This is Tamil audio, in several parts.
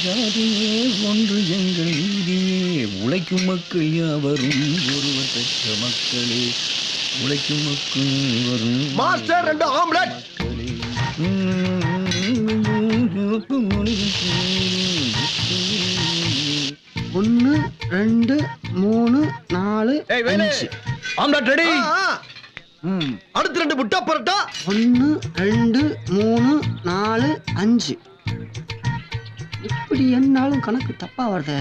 ஜாதியே ஒன்று எங்கள் நீதியே உழைக்கும் மக்கள் யாவரும் ஒருவர் பெற்ற மக்களே உழைக்கும் மக்கள் வரும் மாஸ்டர் 2 ஆம்லெட் ஒன்று 2 3 4 5 ஆம்லெட் ரெடி. அடுத்து 2 முட்டை பரோட்டா. 1 2 3 4 5. இப்படி என்னாலும் கணக்கு தப்பா வருது.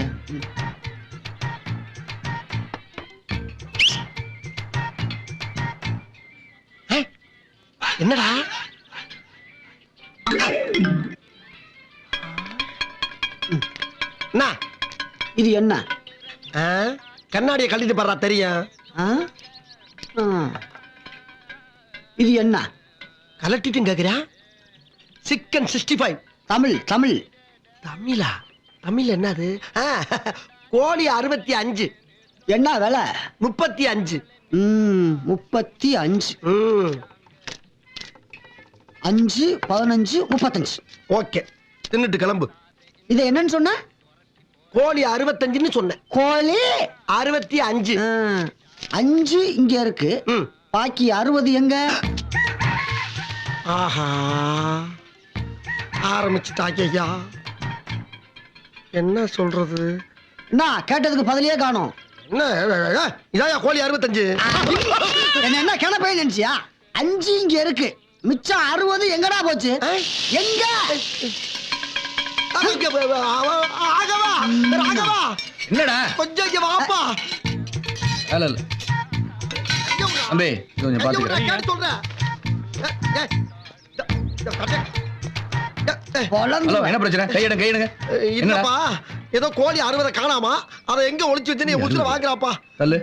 என்னடா என்ன இது என்ன? கண்ணாடியை கழட்டிட்டு பாடுறா தெரியும். இது என்ன? கலட்டிட்டு கேக்குறா. சிக்கன் 65. தமிழ் தமிழ் தமிழா? தமிழ் என்னது? கோழி 65. என்ன விலை? 35. 35. 5 15 35. ஓகே, தின்னுட்டு கிளம்பு. இது என்னன்னு சொன்ன? கோழி 65ன்னு சொன்னேன். கோழி 65. 5 இங்க இருக்கு, பாக்கி 60 எங்க? ஆஹா, ஆரம்பிச்சுட்டாக்கையா. என்ன சொல்றது? என்ன கேட்டதுக்கு பதிலே காணோம். என்ன இதாயா கோழி 65? என்ன கிணப்பை நினைச்சியா? 5 இங்க இருக்கு, மிச்சம் 60 எங்கடா போச்சு? எங்க? ராகவா, ராகவா, என்னடா கொஞ்சம் இங்க வாப்பா. இல்ல இல்ல அம்பே கொஞ்சம் பாத்துக்கிறேன். கேட்டு சொல்றேன். ஹலோ, என்ன பிரச்சனை? கையிடுங்க கையிடுங்க. இல்லப்பா, ஏதோ கோழி 60 காணாமா, அதை எங்க ஒளிச்சு வச்சுன்னு உசுர வாங்குறாப்பா. தள்ளு.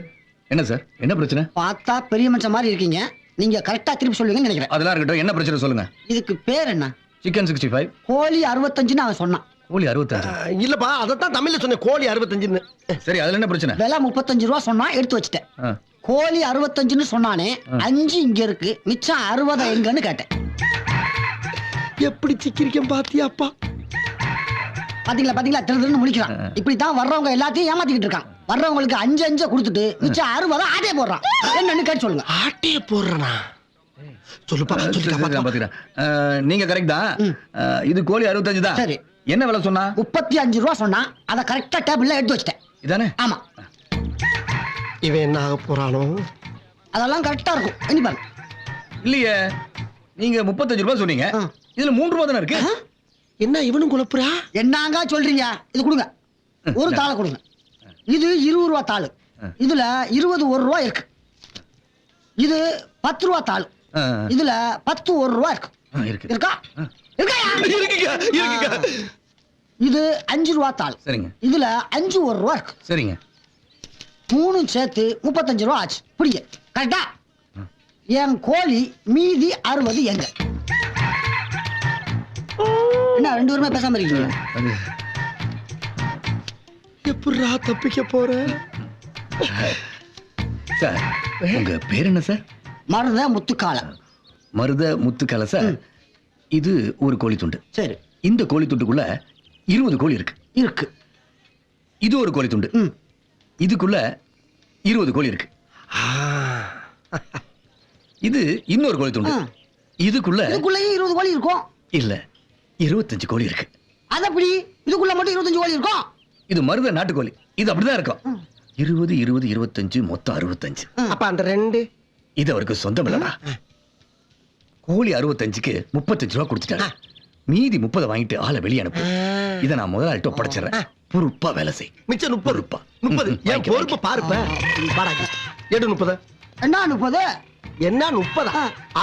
என்ன சார், என்ன பிரச்சனை? பார்த்தா பெரிய மனுஷன் மாதிரி இருக்கீங்க, நீங்க கரெக்டா திருப்பி சொல்லுவீங்கன்னு நினைக்கிறேன். அதெல்லாம் இருக்கட்டும், என்ன பிரச்சனை சொல்லுங்க. இதுக்கு பேர் என்ன? சிக்கன் 65. கோழி 65ன்னு அவன் சொன்னான். கோழி 65? இல்லப்பா, அதத்தான் தமிழ்ல சொன்னேன், கோழி 65ன்னு. சரி, அதுல என்ன பிரச்சனை? விலை 35 ரூபா சொன்னா எடுத்து வச்சுட்டேன். கோழி 65ன்னு சொன்னானே, 5 இங்க இருக்கு, மிச்சம் 60 எங்கன்னு கேட்டேன். எப்படி சிக்கிரிக்கம் பாத்தியாப்பா? பாத்தீங்களா பாத்தீங்களா, திருதுன்னு முடிக்கிறான். இப்படித்தான் வர்றவங்க எல்லாத்தையும் ஏமாத்திக்கிட்டு இருக்கான். வர்றவங்களுக்கு 5 கொடுத்துட்டு மிச்சம் 60 ஆட்டே போடுறான். என்னன்னு கேட்டு சொல்லுங்க. ஆட்டே போடுறனா? சொல்லுப்பா, பாத்துக்கிறேன். நீங்க கரெக்ட் தான். இது கோழி 65 தான். சரி, என்ன விலை சொன்னா? 35 ரூபா சொன்னா, அதை கரெக்டா டேபிள்ல எடுத்து வச்சிட்டேன். இதானே? ஆமா. இவன் என்ன ஆக போறானோ? அதெல்லாம் கரெக்டா இருக்கும், எண்ணி பாருங்க. இல்லையே, நீங்க 35 ரூபாய் சொன்னீங்க, இதுல 3 ரூபாய் தானே இருக்கு. என்ன இவனும் குழப்புறா? என்னங்க சொல்றீங்க? இது கொடுங்க, ஒரு தாளை கொடுங்க. இது 20 ரூபா தாள், இதுல 20 1 ரூபா இருக்கு. இது 10 ரூபா தாள், இதுல 10 1 ரூபா இருக்கு. இருக்கா? இது 5 ரூபா தாள். சரிங்க. இதுல 5 1 ரூபா இருக்கு. சரிங்க. 3 சேர்த்து 35 ரூபா ஆச்சு. புரிய கரெக்டா? என் கோழி மீதி 60 எங்க? என்ன 2 பேருமே பேசாம இருக்கீங்க? எப்படிடா தப்பிக்க போற? சார், உங்க பேர் என்ன சார்? மருத முத்துக்கால. மருத முத்துக்கால சார். இது ஒரு கோழி துண்டு. சரி, இந்த கோழி துண்டுக்குள்ள 20 கோழி இருக்கு. இருக்கு. இது ஒரு கோழி துண்டு, இதுக்குள்ள 20 கோழி இருக்கு. இது இன்னொரு கோழி துண்டு, இதுக்குள்ளயும் 20 கோழி இருக்கும். இல்ல, 25 கோழி இருக்கு. அது எப்படி? இதுக்குள்ள மட்டும் 25 கோழி இருக்கும்? இது மருத நாட்டுக்கோழி, இது அப்படிதான் இருக்கும். 20 20 25 மொத்தம் 65. அப்ப அந்த 2 இது அவருக்கு சொந்தம் இல்லடா. கோழி 65க்கு 35 ரூபா கொடுத்துட்டாரு. மீதி 30 வாங்கிட்டு ஆளை வெளியே அனுப்பு. இதை நான் முதலாளிட்ட ஒப்படைச்சிடறேன். பொறுப்பா வேலை செய். மிச்சம் 30 ரூபா. 30 என் பொறுப்பை பாருப்ப. பாராக்கு எடு 30. என்ன 30? என்ன 30?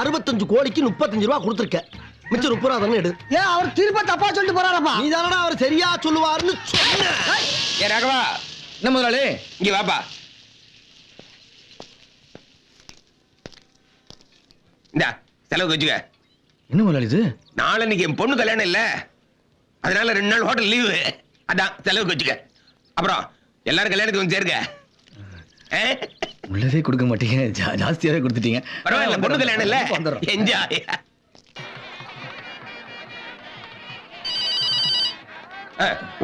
65 கோழிக்கு 35 ரூபா கொடுத்துருக்க. மிச்சம் 30 ரூபா தானே எடு. ஏன் அவர் திருப்ப தப்பா சொல்லிட்டு போறாரப்பா? நீ தானடா அவர் சரியா சொல்லுவாருன்னு சொன்ன. ஏ ராகவா, என்ன முதலாளி, இங்க வாப்பா. இந்த செலவுக்கு வச்சுக்க. என்ன முதலாளி இது? நாளைக்கு என் பொண்ணு கல்யாணம் இல்ல, அதனால 2 நாள் ஹோட்டல் லீவு. அதான் செலவுக்கு வச்சுக்க. அப்புறம் எல்லாரும் கல்யாணத்துக்கு வந்து சேருங்க. உள்ளதே கொடுக்க மாட்டீங்க, ஜாஸ்தியாவே கொடுத்துட்டீங்க. பரவாயில்ல, பொண்ணு கல்யாணம் இல்ல, என்ஜாய்.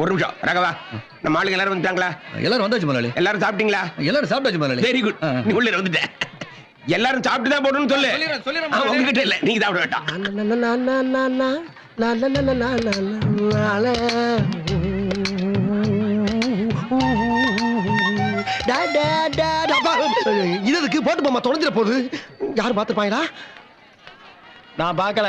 ஒரு நிமிஷம் ராகவா, நம்ம ஆளுங்க எல்லாரும் வந்துட்டாங்களா? எல்லாரும் வந்தாச்சு முதலாளி. எல்லாரும் சாப்பிட்டீங்களா? எல்லாரும் சாப்பிட்டாச்சு முதலாளி. Very good. நீ உள்ள வந்துட்டேன். எல்லாரும் சாப்பிட்டு தான் போடணும்னு சொல்லு. உங்ககிட்ட இல்ல, நீங்க சாப்பிட வேண்டாம். இதுக்கு போட்டு போமா தொலைஞ்சிட போகுது. யாரும் பாத்துப்பாங்களா? நான் பார்க்கல.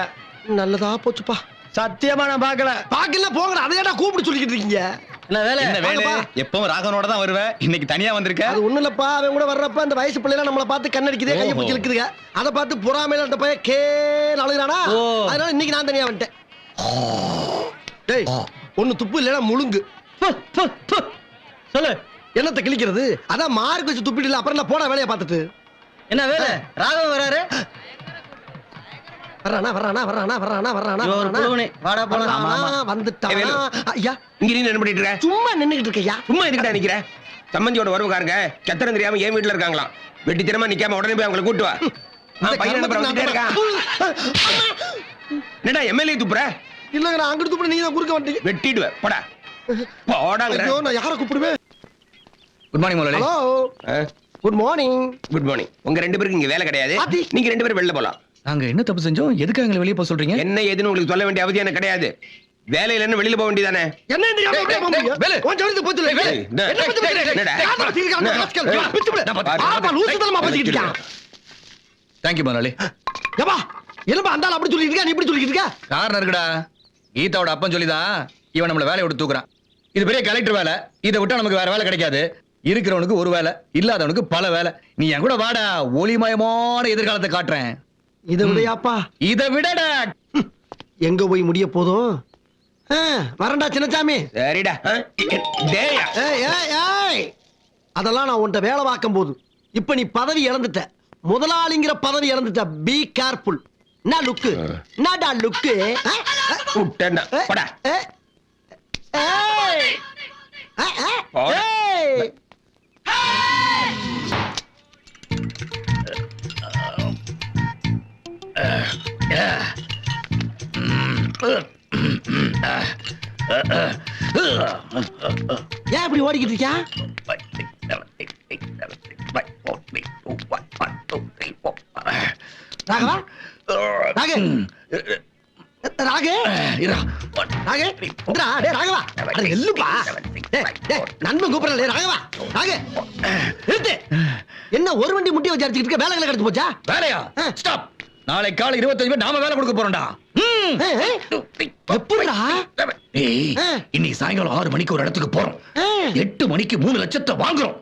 நல்லதா போச்சுப்பா. சத்தியமா நான் பார்க்கல. பாக்கல போங்கடா. அதை ஏன்டா கூப்பிட்டு சொல்லிக்கிட்டு இருக்கீங்க? என்ன வேலை? என்ன வேலை? எப்பவும் ராகவனோட தான் வருவேன். இன்னைக்கு தனியா வந்திருக்க. அது ஒண்ணு இல்லப்பா, அவன் கூட வர்றப்ப அந்த வயசு பிள்ளைலாம் நம்மள பார்த்து கண்ணடிக்குதே, கையை பிடிச்சி இழுக்குதுங்க. அதை பார்த்து பொறாமையில அந்த பையன் அழுகுறானா, அதனால இன்னைக்கு நான் தனியா வந்துட்டேன். டேய், ஒண்ணு துப்பு இல்லைன்னா முழுங்கு. சொல்லு. என்னத்தை கிழிக்கிறது? அதான் மார்க் வச்சு துப்பிட்டு இல்ல, அப்புறம் நான் போட வேலையை பார்த்துட்டு. என்ன வேலை? ராகவன் வராரு. இங்க நீ என்ன பண்ணிட்டு இருக்க? சும்மா நின்னுகிட்டு இருக்கையா? சும்மா எதுக்கிட்ட நிக்கிற? சம்பந்தியோட உறவுக்காரங்க சத்திரம் தெரியாம என் வீட்டுல இருக்காங்களாம். வெட்டி தினமா நிக்காம உடனே போய் அவங்களை கூட்டு வா. பையன் என்ன வந்துட்டே இருக்கான். என்னடா எம்எல்ஏ துப்புற? இல்லங்க, நான் அங்கிட்டு துப்புற, நீங்க தான் குறுக்க வந்துட்டீங்க. வெட்டிடுவேன். போடா போடாங்கற. ஐயோ, நான் யாரை கூப்பிடுவேன்? குட் மார்னிங் முதலாளி. Hello, good morning. Good morning. உங்க ரெண்டு பேருக்கு இங்க வேலை கிடையாது. பாத்தி. நீங்க ரெண்டு பேரும் வெளில போலாம். நாங்க என்ன தப்பு செஞ்சோம்? எதுக்கு எங்களை வெளியே போக சொல்றீங்க? என்ன ஏதுன்னு உங்களுக்கு சொல்ல வேண்டிய அவசியம் எனக்கு கிடையாது. வேலையில இருந்து வெளியில போக வேண்டியதானே? என்ன இந்த யாரோ அப்படியே போறீங்க? வேலு. கொஞ்சம் வந்து போச்சு. வேலு. என்ன பத்தி பேசுறீங்க? யாரோ தீர்க்காம ராஸ்கல். பிச்சு பிடி. ஆமா, லூசுதனமா பேசிக்கிட்டு இருக்கான். தேங்க் யூ முதலாளி. ஏப்பா, என்னப்பா அந்த ஆள் அப்படி சொல்லிட்டு இருக்கா, நீ இப்படி சொல்லிட்டு இருக்க? காரணம் இருக்குடா. கீதாவோட அப்பன் சொல்லிதான் இவன் நம்மள வேலையை விட்டு தூக்குறான். இது பெரிய கலெக்டர் வேலை. இதை விட்டா நமக்கு வேற வேலை கிடைக்காது. இருக்கிறவனுக்கு ஒரு வேலை, இல்லாதவனுக்கு பல வேலை. நீ என் கூட வாடா, ஒளிமயமான எதிர்காலத்தை காட்டுறேன். இதை விடையாப்பா? இதை விடடா. எங்க போய் முடிய போதும்? வரண்டா சின்னசாமி. சரிடா. டேயா. ஏய் ஏய் ஏய், அதெல்லாம் நான் உன்கிட்ட வேலை பார்க்கும் போது. இப்ப நீ பதவி இழந்துட்ட, முதலாளிங்கிற பதவி இழந்துட்ட. Be careful. என்ன லுக்கு? என்னடா லுக்கு? விட்டேன்டா. போடா. ஏய் போடா. ஏய், ஏன் இப்படி ஓடிக்கிட்டு இருக்கியா? ராகவா, ராகு, ராகு, ராகு, இந்தா, டேய் ராகவா, அட எல்லுப்பா. டேய், நண்பன் கூப்பிடல ராகவா. ராகு, நிறுத்து. என்ன ஒரு வண்டி முட்டி வச்சு அடிச்சுக்கிட்டு இருக்க? வேலைகளை கிடைச்சு போச்சா? வேலையா? ஸ்டாப். நாளை காலை 25 பேர் நாம வேலை கொடுக்க போறோம்டா. எப்படிடா? இன்னைக்கு சாயங்காலம் 6 மணிக்கு ஒரு இடத்துக்கு போறோம். 8 மணிக்கு 3 லட்சத்தை வாங்குறோம்.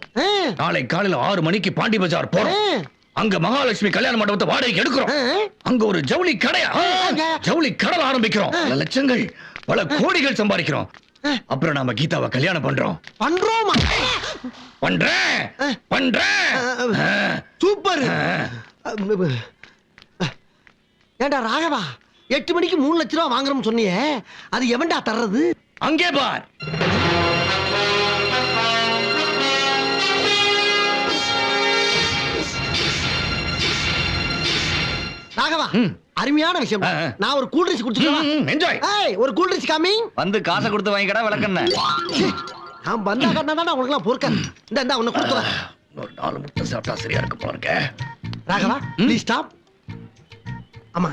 நாளை காலையில 6 மணிக்கு பாண்டி பஜார் போறோம். அங்க மகாலட்சுமி கல்யாண மண்டபத்தை வாடகைக்கு எடுக்கிறோம். அங்க ஒரு ஜவுளி கடையா, ஜவுளி கடை ஆரம்பிக்கிறோம். பல லட்சங்கள், பல கோடிகள் சம்பாதிக்கிறோம். அப்புறம் நாம கீதாவை கல்யாணம் பண்றோம். பண்றோமா? பண்றேன். சூப்பர். ஏண்டா ராகவா, 8 மணிக்கு 3 லட்சம் ரூபாய் வாங்குறோம்னு சொன்னியே, அது எவன்டா தர்றது? அங்கே பார். ராகவா, அருமையான விஷயம். நான் ஒரு கூல் ட்ரிங்க்ஸ் குடிச்சுக்கவா? என்ஜாய். ஏய், ஒரு கூல் ட்ரிங்க்ஸ் கமிங். வந்து காசை கொடுத்து வாங்கிக்கடா விளக்கண்ண. நான் வந்தா கண்ணா உங்களுக்கு எல்லாம் பொறுக்க. இந்த உன்னை கொடுத்துறேன். ஒரு 4 முட்டை சாப்பிட்டா சரியா இருக்கு பாருங்க. Raghava, please stop. ஆமா,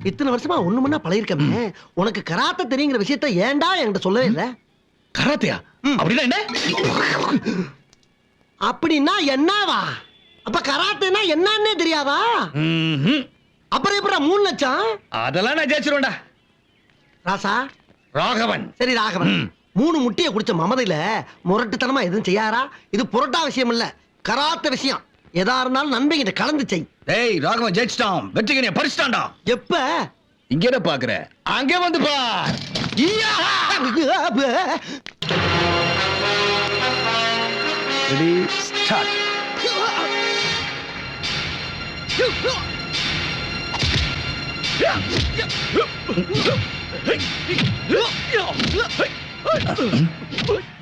இத்தனை வருஷமா ஒண்ணு மண்ணா பழகிருக்கமே, உனக்கு கராத்தே தெரியுங்கிற விஷயத்த ஏன்டா என்கிட்ட சொல்லவே இல்ல? கராத்தையா? அப்படின்னா என்ன? அப்படின்னா என்னவா? அப்ப கராத்தேனா என்னன்னே தெரியாதா? அப்புறம் எப்படி 3 லட்சம்? அதெல்லாம் நான் ஜெயிச்சிருவேன்டா. ராசா, ராகவன். சரி ராகவன், 3 முட்டையை குடிச்ச மமதையில முரட்டுத்தனமா எதுவும் செய்யாரா? இது புரட்டா விஷயம் இல்ல, கராத்தே விஷயம். எதா இருந்தாலும் நண்பங்கிட்ட கலந்து செய். டேய், ராகவன் ஜெயிச்சிட்டான். வெற்றிகனைய பறிச்சிட்டான்டா. எப்ப? இங்க என்ன பாக்குற? அங்கே வந்து பார். Ready, start.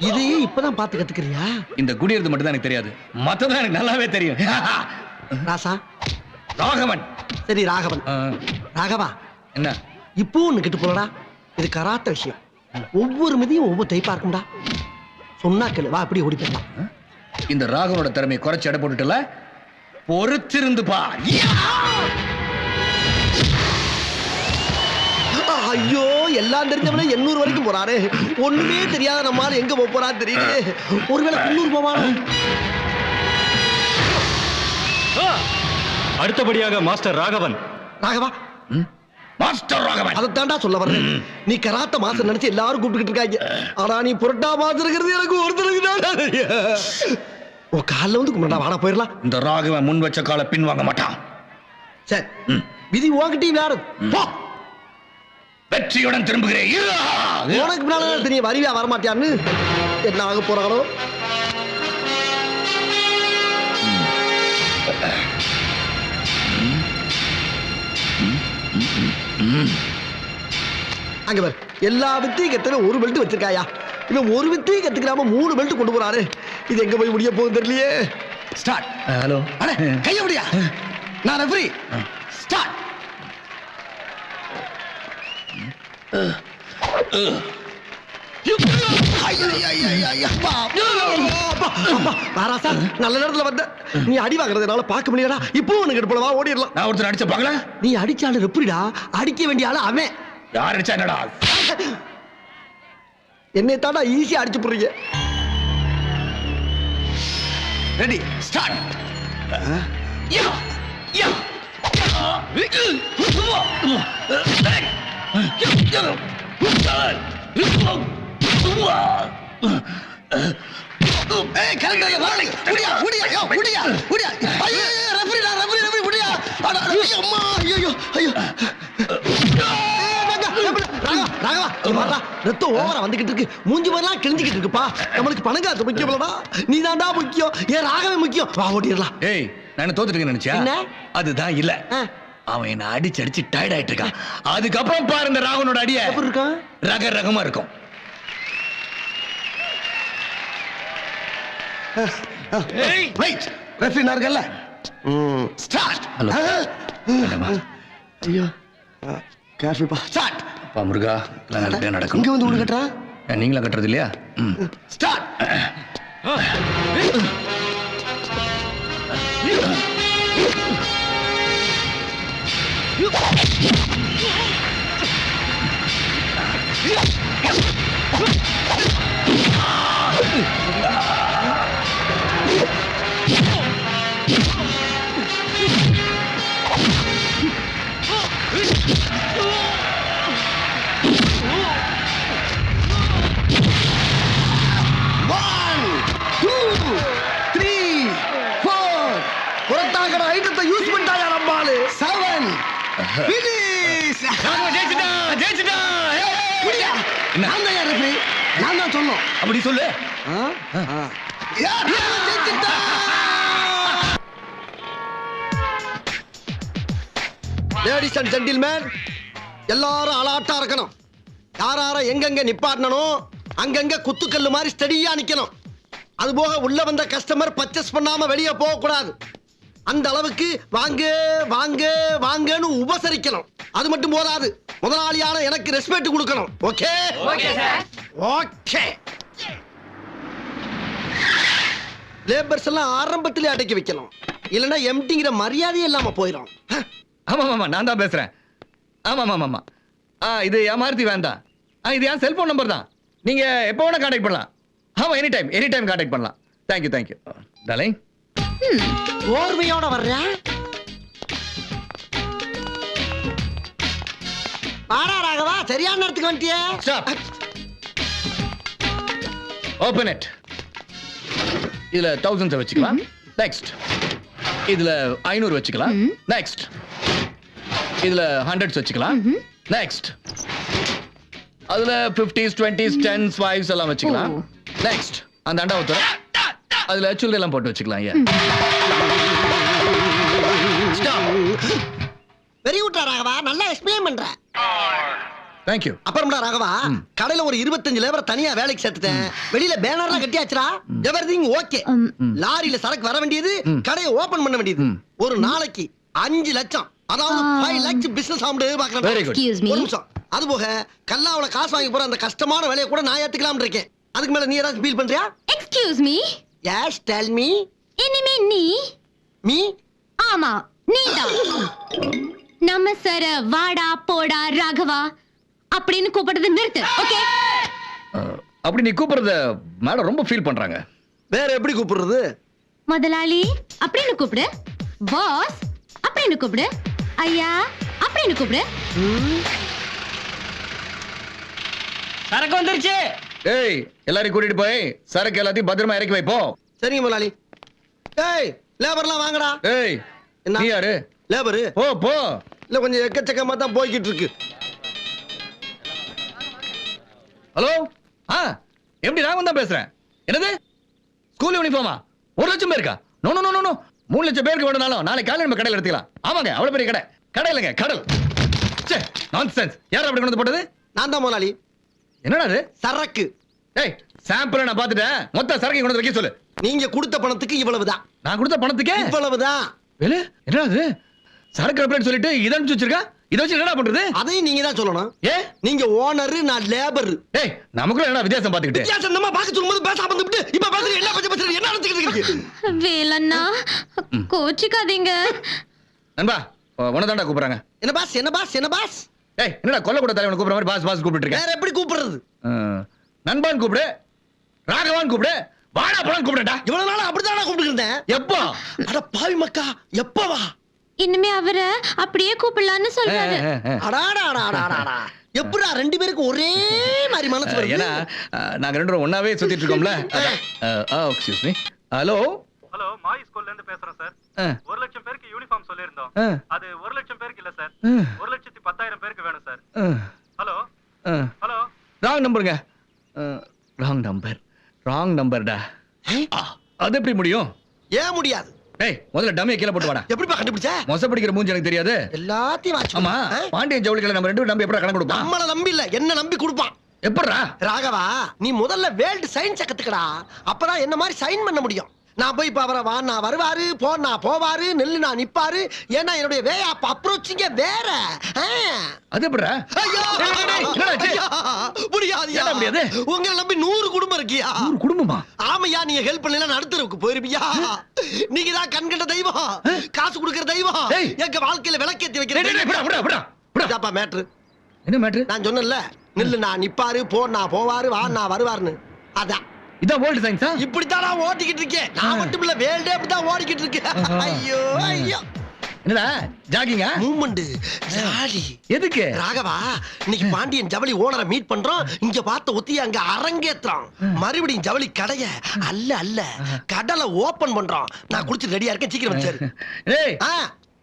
இதையே இப்பதான் பார்த்து கத்துக்கிறியா? இந்த குடியிறது மட்டும் தான் எனக்கு தெரியாது, மத்ததான் எனக்கு நல்லாவே தெரியும். ராசா, ராகவன். சரி ராகவன். ராகவா, என்ன இப்போ ஒண்ணு கிட்டு போலடா. இது கராத்த விஷயம். ஒவ்வொரு மிதியும் ஒவ்வொரு டைப்பா இருக்கும்டா. சொன்னா கேளு, வா அப்படியே ஓடி போயிடலாம். இந்த ராகவனோட திறமையை குறைச்சு எடை போட்டுட்டல, பொறுத்திருந்து பார். ஐயோ, எல்லாம் தெரிஞ்சவனே 800 வரைக்கும் போறாரு. ஒண்ணுமே தெரியாத நம்மால எங்க போறான்னு தெரியல. ஒருவேளை 300 போவானோ? அடுத்தபடியாக மாஸ்டர் ராகவன். ராகவா, மாஸ்டர் ராகவன். அதைத்தாண்டா சொல்ல வர்றேன். நீ கராத்த மாசம் நினைச்சு எல்லாரும் கூப்பிட்டுக்கிட்டு இருக்காங்க. ஆனா நீ புரட்டா மாசம் இருக்கிறது எனக்கு ஒருத்தருக்கு தான். உன் காலில் வந்து கும்பிடா, வாடா போயிடலாம். இந்த ராகவன் முன் வச்ச கால பின் வாங்க மாட்டான். சரி, விதி உன்கிட்டயும் யாரு? போ. வெற்றியுடன் திரும்புகிறேன். உனக்கு பின்னால தெரியும் வருவியா வரமாட்டியான்னு. என்ன ஆக போறாங்களோ? அங்க பாரு, எல்லா வித்தையும் கத்துல ஒரு பெல்ட் வச்சிருக்காயா. இவன் ஒரு வித்தையும் கத்துக்கிறாம 3 பெல்ட் கொண்டு போறாரு. இது எங்க போய் முடிய போகுது தெரியலையே. ஸ்டார்ட். ஹலோ. அட கைய முடியா, நான் ரெஃபரி. ஸ்டார்ட். நல்ல நேரத்துல வந்த நீ அடி வாங்குறதுனால பார்க்க முடியலடா. இப்போ உனக்கு எடுப்பலவா ஓடிடலாம். நான் ஒருத்தர் அடிச்ச பாக்கல. நீ அடிச்சாலும் எப்படிடா? அடிக்க வேண்டிய ஆளு அவன். யார் அடிச்சா என்னடா? என்னை தாண்டா ஈஸியா அடிச்சு போடுறீங்க. Ready, start. யா யா. ஏய் கரெக்டா வாடி. ஓடியா ஓடியா யோ ஓடியா ஓடியா. ஐயோ ரெஃபரிடா ரெஃபரி ஓடியா. அட அம்மா ஐயோ ஐயோ. ராகவா, ராகவா, ரத்தம் ஓவரா வந்துகிட்டு இருக்கு. மூஞ்சி வரலாம் கிழிஞ்சிக்கிட்டு இருக்குப்பா. நம்மளுக்கு பணங்காசு முக்கியம் இல்லடா, நீ தாண்டா முக்கியம். ஏன் ராகவே முக்கியம். வா ஓடிடலாம். ஏய், நான் தோத்துட்டேன்னு நினைச்சியா? என்ன? அதுதான் இல்ல. அவன் என்ன அடிச்சு அடிச்சு டயர்ட் ஆயிட்டு இருக்கான். அதுக்கப்புறம் பாரு இந்த ராகவனோட அடிய எப்படி இருக்கான்? ரக ரகமா இருக்கும். வெயிட், ரெஃபரி நார்கல்ல. ஸ்டார்ட். ஹலோ. என்னம்மா? ஐயோ கேர்ஃபுல்பா. ஸ்டார்ட். அப்பா முருகா, எல்லாம் நல்லபடியா நடக்கும். இங்க வந்து ஓடு கட்டறா. நீங்களா கட்டுறது இல்லையா? ஸ்டார்ட். யூஸ் பண்ணிட்டாயா நம்மாலு. 7 finish. ஜெயிச்சிட்டா ஜெயிச்சிட்டா. குடியா. நான் தான் யார் ரெஃபரி? நான் தான் சொன்னோம். அப்படி சொல்லு. யார் ஜெயிச்சிட்டா? லேடிஸ் அண்ட் ஜென்டில்மேன், எல்லாரும் அலாட்டா இருக்கணும். யாரார எங்கெங்க நிப்பாட்டணும், அங்கங்க குத்துக்கல்லு மாதிரி ஸ்டடியா நிக்கணும். அது போக உள்ள வந்த கஸ்டமர் பர்ச்சேஸ் பண்ணாம வெளியே போக கூடாது. அந்த அளவுக்கு வாங்க வாங்க வாங்கன்னு உபசரிக்கணும். அது மட்டும் போதாது, முதலாளியான எனக்கு ரெஸ்பெக்ட் கொடுக்கணும். Okay okay sir. Okay. Labours எல்லாம் ஆரம்பத்திலே அடக்கி வைக்கணும், இல்லைன்னா எம்டிங்கிற மரியாதையே இல்லாம போயிடும். ஆமா ஆமா, நான் தான் பேசுறேன். ஆமா ஆமா ஆமா. இது என் மாருதி வேண்டாம். இது என் செல்போன் நம்பர் தான். நீங்க எப்போ வேணா கான்டாக்ட் பண்ணலாம். ஆமா, எனி டைம் கான்டாக்ட் பண்ணலாம். Thank you thank you darling. ஓர்மையோட வர்றா. வாடா ராகவா, சரியான நேரத்துக்கு வந்துட்டியே. ஸ்டாப். Open it. இதுல 1000 வச்சுக்கலாம். நெக்ஸ்ட். இதுல 500 வச்சுக்கலாம். நெக்ஸ்ட். இதுல 100 வச்சுக்கலாம். நெக்ஸ்ட். அதுல 50s 20s 10s 5s எல்லாம் வச்சுக்கலாம். நெக்ஸ்ட். அந்த அண்டா ஊத்துற. அதுல சில்லறை எல்லாம் போட்டு வச்சுக்கலாம். ஐயா வெரி குட் ராகவா, நல்லா எக்ஸ்பிளைன் பண்ற. தேங்க்யூ. அப்புறம்டா ராகவா, கடையில ஒரு 25 லேபர் தனியா வேலைக்கு சேர்த்துட்டேன். வெளியில பேனர்லாம் கட்டியாச்சுடா. Everything okay. லாரியில சரக்கு வர வேண்டியது, கடையை ஓபன் பண்ண வேண்டியது. ஒரு நாளைக்கு 5 லட்சம், அதாவது 5 lakhs பிசினஸ் ஆகுது. Very good. ஒரு நிமிஷம், அது போக கல்லாவுல காசு வாங்கி போற அந்த கஷ்டமான வேலையை கூட நான் ஏத்துக்கலாம்னு இருக்கேன். அதுக்கு மேல நீ ஏதாவது ஃபீல் பண்றியா? Excuse me. Yes tell me. இனிமே நீ மீ? ஆமா நீதான். நம்ம சார வாடா போடா ராகவா அப்படின்னு கூப்பிடுறது நிறுத்து. ஓகே? அப்படி நீ கூப்பிடுறத மேடம் ரொம்ப ஃபீல் பண்றாங்க. வேற எப்படி கூப்பிடுறது? முதலாளி அப்படின்னு கூப்பிடு, பாஸ் அப்படின்னு கூப்பிடு, ஐயா அப்படின்னு கூப்பிடு. சரக்கு வந்துருச்சு. ஏய் எல்லாரையும் கூட்டிட்டு போய் சரக்கு எல்லாத்தையும் பத்திரமா இறக்கி வைப்போ. சரிங்க முதலாளி. ஏய் லேபர்லாம் வாங்கடா. ஏய் என்ன? நீ யாரு? லேபரு போ போ. இல்ல கொஞ்சம் எக்கச்சக்கமா தான் போய்கிட்டு இருக்கு. ஹலோ எப்படி ராகவன் தான் பேசுறேன். என்னது ஸ்கூல் யூனிஃபார்மா? 1 லட்சம் பேருக்கா? நோ நோ நோ நோ 3 லட்சம் பேருக்கு வேணும்னாலும் நாளைக்கு காலையில நம்ம கடையில் எடுத்துக்கலாம். ஆமாங்க அவ்வளவு பெரிய கடை. கடை இல்லைங்க கடல். சே நான்சென்ஸ். யார் அப்படி கொண்டு போட்டது? நான் தான் முதலாளி. என்னடா அது? சரக்கு. ஏய் சாம்பிள் நான் பார்த்துட்டேன். மொத்த சரக்கு கொண்டு வந்து வைக்க சொல்லு. நீங்க கொடுத்த பணத்துக்கு இவ்வளவுதான். நான் கொடுத்த பணத்துக்கே இவ்வளவுதான். வேலு என்னடா அது? சரக்கு அப்படின்னு சொல்லிட்டு இதை அனுப்பிச்சு வச்சிருக்கா. இதை வச்சு என்னடா பண்றது? அதையும் நீங்க தான் சொல்லணும். ஏ நீங்க ஓனர், நான் லேபர். ஏய் நமக்குள்ள என்ன வித்தியாசம் பார்த்துக்கிட்டு? வித்தியாசம் நம்ம பார்க்க சொல்லும்போது பேசாம வந்துட்டு இப்ப பேசுறீங்க. என்ன பேசுறீங்க? என்ன நடந்துக்கிட்டு இருக்கு? வேலண்ணா கோச்சிக்காதீங்க. நண்பா உனதாண்டா கூப்பிடுறாங்க. என்ன பாஸ்? என்ன பாஸ்? என்ன பாஸ்? ஏய் என்னடா கொல்ல கூட தலைவனை கூப்பிடுற மாதிரி பாஸ் பாஸ் கூப்பிட்டு இருக்க? வேற எப்படி கூப்பிடுறது? நண்பான் கூப்பிடு, ராகவான் கூப்பிடு, வாடா போலாம் கூப்பிடுடா. இவ்வளவு நாளா அப்படிதான் கூப்பிட்டு இருந்தேன். எப்போ? அட பாவி மக்கா, எப்பவா? இனிமே அவரை அப்படியே கூப்பிடலான்னு சொல்றாரு. அடாடாடாடாடா. எப்படா ரெண்டு பேருக்கு ஒரே மாதிரி மனசு வருது? ஏன்னா நாங்க ரெண்டு பேரும் ஒண்ணாவே சுத்திட்டு இருக்கோம்ல. Excuse me. ஹலோ ஹலோ மாய் ஸ்கூல்ல இருந்து பேசுறோம் சார். 1 லட்சம் பேருக்கு யூனிஃபார்ம் சொல்லிருந்தோம். அது 1 லட்சம் பேருக்கு இல்ல சார். 1,10,000 பேருக்கு வேணும் சார். ஹலோ ஹலோ ராங் நம்பருங்க. ராங் நம்பர்டா. அது எப்படி முடியும்? ஏன் முடியாது? ஏய் முதல்ல டம்மியை கீழே போட்டு வாடா. எப்படிப்பா கண்டுபிடிச்ச? மொசப்படிக்கிற மூஞ்சி எனக்கு தெரியாது. எல்லாத்தையும் வாட்ச் ஆமா பாண்டியன் ஜவுளிகளை நம்ம ரெண்டு பேரும் நம்பி எப்படா கணக்கு கொடுப்பான்? நம்மள நம்பி இல்ல, என்ன நம்பி கொடுப்பான். எப்படா? ராகவா நீ முதல்ல வேர்ல்டு சயின்ஸ் கத்துக்கடா. அப்பதான் என்ன மாதிரி சைன் பண்ண முடியும். நான் போய் இப்ப அவரை வான்னா வருவாரு, போனா போவாரு, நெல்லு நான் நிப்பாரு. ஏன்னா என்னுடைய வே அப்ப அப்ரோச்சிங்க வேற. அது எப்படா? ஐயோ என்னாச்சு? முடியாதுயா. ஏன்டா முடியாது? உங்களை நம்பி 100 குடும்பம் இருக்கியா? 100 குடும்பமா? ஆமையா நீங்க ஹெல்ப் பண்ணல நடுத்தருக்கு போயிருப்பியா? நீங்க தான் கண்கண்ட தெய்வம், காசு கொடுக்கிற தெய்வம். ஏய். எங்க வாழ்க்கையில விளக்கேத்தி டேய், டேய், டேய், விடா, விடா, விடா, விடா. வைக்கிறப்பா மேட்ரு. என்ன மேட்ரு? நான் சொன்னேன்ல நெல்லு நான் நிப்பாரு, போனா போவாரு, வான்னா வருவாருன்னு. அதான் இதான் வேர்ல்ட் சயின்ஸா? இப்படித்தான் நான் ஓட்டிக்கிட்டு இருக்கேன். நான் மட்டும் இல்ல, வேல்டே அப்படித்தான் ஓடிக்கிட்டு இருக்கேன். ஐயோ ஐயோ. என்னடா ஜாகிங்கா? Moment jolly. எதுக்கு? ராகவா இன்னைக்கு பாண்டியன் ஜவுளி ஓனரை மீட் பண்றோம். இங்க பார்த்த ஒத்திய அங்க அரங்கேற்றம். மறுபடியும் ஜவுளி கடைய அல்ல அல்ல கடலை ஓபன் பண்றோம். நான் குடிச்சு ரெடியா இருக்கேன், சீக்கிரம் வச்சாரு. ஏய்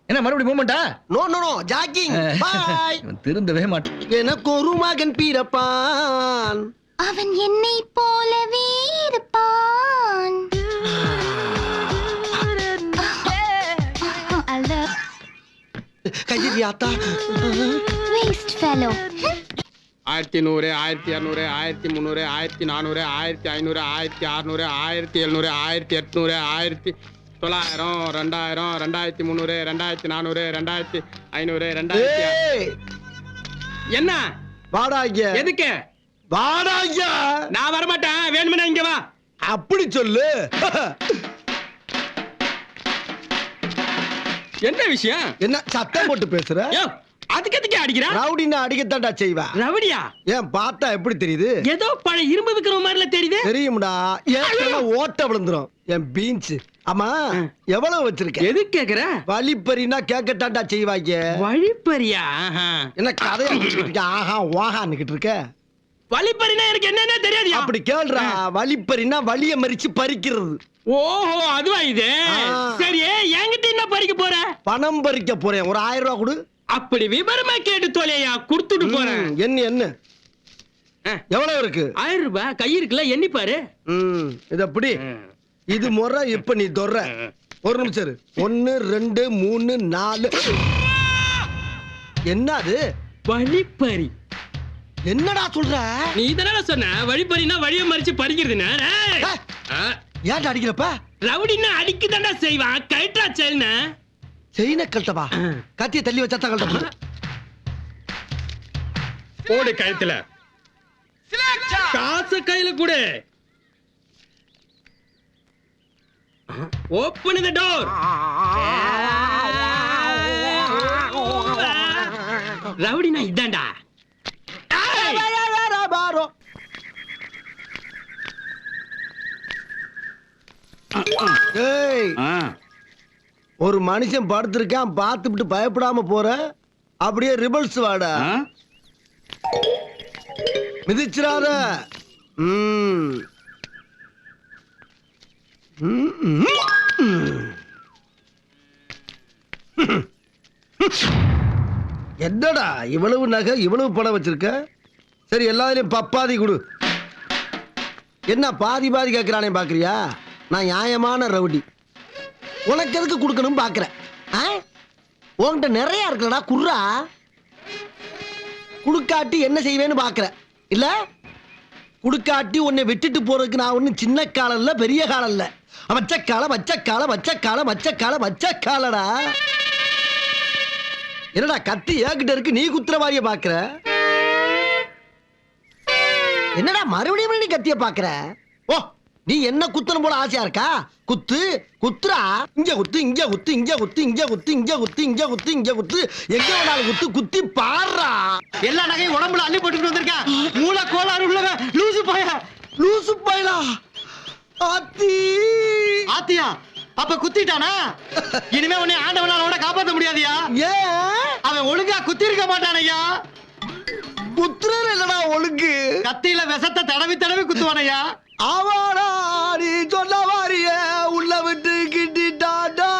என்ன மறுபடியும் மூமெண்டா? No no no jogging. Bye. திருந்தவே மாட்டேன். எனக்கு ஒரு மகன் பிறப்பான், அவன் என்னை போலவே இருப்பான். கையிரியாத்தா Waste fellow. 1100, 1200, 1300, 1400, 1500, 1600, 1700, 1800, 1900, 2000, 2300, 2400, 2500, 2000. ஏய் என்ன வாடா இங்க. எதுக்கு? வாடா இங்க. நான் வர மாட்டேன், வேணும்னா இங்க வா. அப்படி சொல்லு. என்ன விஷயம்? என்ன சத்தம் போட்டு பேசுற? யோ, அதுக்கு எதுக்கு அடிக்கிறா? ரவுடின்னா அடிக்கத்தாண்டா செய்வா. ரவடியா? ஏன் பார்த்தா எப்படி தெரியுது? ஏதோ பழைய இரும்பு விக்கிற மாதிரில தெரியுது. தெரியும்டா, ஏன் ஓட்ட விழுந்துரும் என் பீன்ஸ். ஆமா எவ்வளவு வச்சிருக்க? எது கேக்குற? வழிப்பறினா கேட்கத்தாண்டா செய்வாங்க. வழிப்பறியா? என்ன கதையா? ஆஹா வாகான்னுகிட்டு இருக்க. வழிப்பறினா எனக்கு என்னன்னே தெரியாதியா? அப்படி கேள்றா. வழிப்பறினா வலிய மறிச்சு பறிக்கிறது. ஓஹோ அதுவா இது? சரி என்கிட்ட என்ன பறிக்க போற? பணம் பறிக்க போறேன். ஒரு 1000 ரூபாய் கொடு. அப்படி விவரமா கேட்டு தொலையா, குடுத்துட்டு போறேன். என்ன எவ்வளவு இருக்கு? 1000 ரூபாய் கை இருக்குல்ல, எண்ணி பாரு. இது அப்படி இது முறை. இப்ப நீ தொற. ஒரு நிமிஷம் இரு. 1 2 3 4. என்னது? வழிப்பறி. என்னடா சொல்ற? நீ இதனால சொன்ன வழிப்பறினா வழிய மறிச்சு பறிக்கிறதுன்னு. ஏன்டா அடிக்கிறப்ப? ரவுடின்னா அடிக்குதாண்டா செய்வான். கைட்ரா செயல்னா செயின கழட்டவா? கத்திய தள்ளி வச்சா கழட்ட. போடு கழுத்துல. காசு கையில கொடு. Open the door. ரவுடினா இதான்டா. ஏய், ஒரு மனுஷன் படுத்திருக்கான் பார்த்துட்டு பயப்படாம போற, அப்படியே ரிபல்ஸ் வாடா. மிதிச்சிராத. என்னடா இவ்வளவு நகை இவ்வளவு பணம் வச்சிருக்க? சரி, எல்லாரையும் பப்பாதி கொடு. என்ன பாதி பாதி கேட்கிறானே பாக்குறியா? நான் நியாயமான ரவுடி, உனக்கு எதுக்கு கொடுக்கணும் பாக்குறேன். உன்கிட்ட நிறைய இருக்குடா, குர்ரா. குடுக்காட்டி என்ன செய்வேன்னு பாக்குற இல்ல? குடுக்காட்டி உன்னை விட்டுட்டு போறதுக்கு நான் ஒண்ணு சின்ன காலம் இல்ல, பெரிய காலம் இல்ல. வச்சக்கால வச்சக்கால வச்சக்கால வச்சக்கால வச்சக்காலடா. என்னடா கத்தி ஏகிட்ட இருக்கு, நீ குத்துற மாதிரிய பாக்குற? என்னடா மறுபடியும் நீ கத்திய பாக்குற? ஓ, நீ என்ன குத்தணும் போல ஆசையா இருக்கா? குத்து, குத்துறா. இங்க குத்து, இங்க குத்து, இங்க குத்து, இங்க குத்து, இங்க குத்து, இங்க குத்து, இங்க குத்து, எங்க வேணாலும் குத்து, குத்தி பாடுறா. எல்லா நகையும் உடம்புல அள்ளி போட்டுட்டு வந்திருக்கேன். மூளை கோளாறு உள்ளவன் லூசு பைய. லூசு பயலா. ஆத்தி ஆத்தியா? அப்ப குத்திட்டானா? இனிமே உன்னை ஆண்டவனால கூட காப்பாத்த முடியாதியா? ஏன் அவன் ஒழுங்கா குத்தி இருக்க மாட்டானையா. குத்துறது இல்லடா ஒழுங்கு. கத்தியில விஷத்தை தடவி தடவி குத்துவானையா. ஆவாடா, நீ சொன்ன மாதிரியே உள்ள விட்டு கிட்டிட்டாடா.